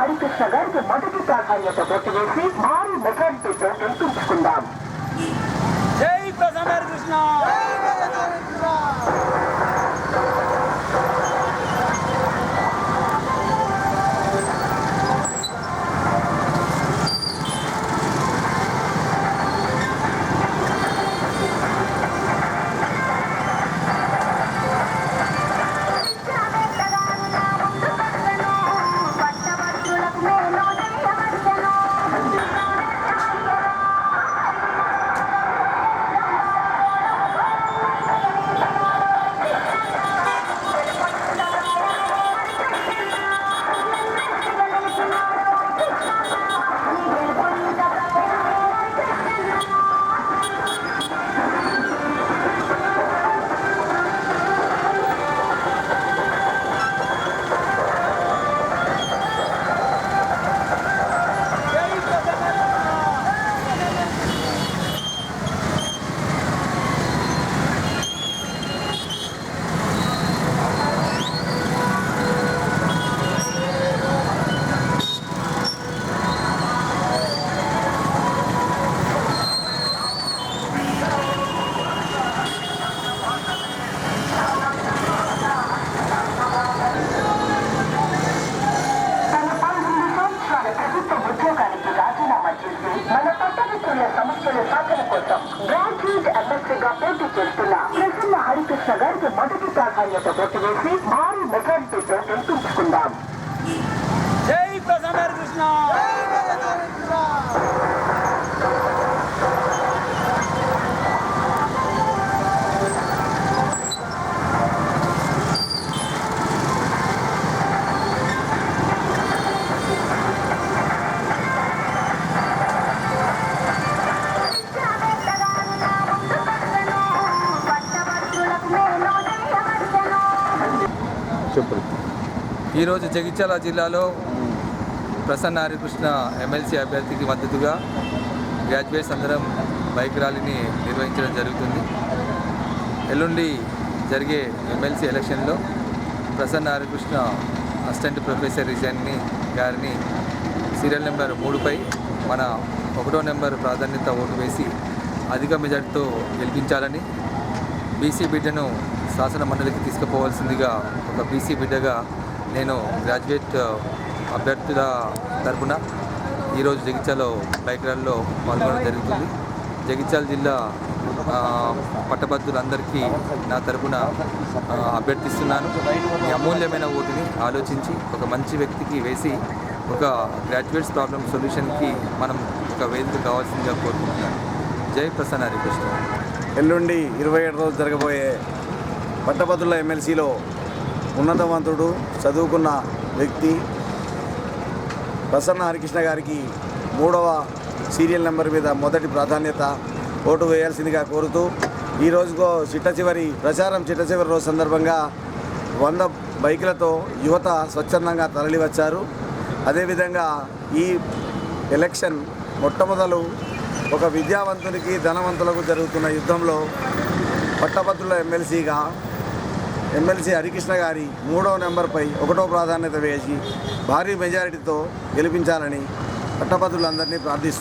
హరికృష్ణ గారికి మొదటి ప్రాధాన్యత ఓటు వేసి భారీ మెజారిటీతో గెలిపించుకుందాం. జై ప్రసన్న హరికృష్ణ. ప్రసన్న హరికృష్ణ గారికి మొదటి ప్రాధాన్యత ఓటు వేసి భారీ మెజారిటీతో గెలిపించుకుందాం. జై ప్రసన్న హరికృష్ణ. ఈరోజు జగిత్యాల జిల్లాలో ప్రసన్న హరికృష్ణ ఎమ్మెల్సీ అభ్యర్థికి మద్దతుగా గ్రాడ్యుయేట్స్ అందరం బైక్ ర్యాలీని నిర్వహించడం జరుగుతుంది. ఎల్లుండి జరిగే ఎమ్మెల్సీ ఎలక్షన్లో ప్రసన్న హరికృష్ణ అసిస్టెంట్ ప్రొఫెసర్ రిజైన్ని గారిని సీరియల్ నెంబర్ 3పై మన 1వ నెంబర్ ప్రాధాన్యత ఓటు వేసి అధిక మెజార్టీతో గెలిపించాలని, బీసీ బిడ్డను శాసన మండలికి తీసుకుపోవాల్సిందిగా ఒక బీసీ బిడ్డగా నేను గ్రాడ్యుయేట్ అభ్యర్థుల తరఫున ఈరోజు జగిత్యాలలో బైక్ ర్యాలీలో పాల్గొనడం జరుగుతుంది. జగిత్యాల జిల్లా పట్టభద్రులందరికీ నా తరఫున అభ్యర్థిస్తున్నాను. ఈ అమూల్యమైన ఓటుని ఆలోచించి ఒక మంచి వ్యక్తికి వేసి ఒక గ్రాడ్యుయేట్స్ ప్రాబ్లమ్ సొల్యూషన్కి మనం ఒక వేదిక కావాల్సిందిగా కోరుకుంటున్నాను. జై ప్రసన్న హరికృష్ణ. ఎల్లుండి 27 రోజు జరగబోయే పట్టభద్రుల ఎమ్మెల్సీలో ఉన్నతవంతుడు, చదువుకున్న వ్యక్తి ప్రసన్న హరికృష్ణ గారికి 3వ సీరియల్ నెంబర్ మీద మొదటి ప్రాధాన్యత ఓటు వేయాల్సిందిగా కోరుతూ ఈరోజుకో ప్రచారం చిట్ట చివరి రోజు సందర్భంగా 100 బైకులతో యువత స్వచ్ఛందంగా తరలి వచ్చారు. అదేవిధంగా ఈ ఎలక్షన్ మొట్టమొదలు ఒక విద్యావంతునికి, ధనవంతులకు జరుగుతున్న యుద్ధంలో పట్టభద్రుల ఎమ్మెల్సీ హరికృష్ణ గారి 3వ నెంబర్పై 1వ ప్రాధాన్యత వేసి భారీ మెజారిటీతో గెలిపించాలని పట్టభద్రులందరినీ ప్రార్థిస్తున్నారు.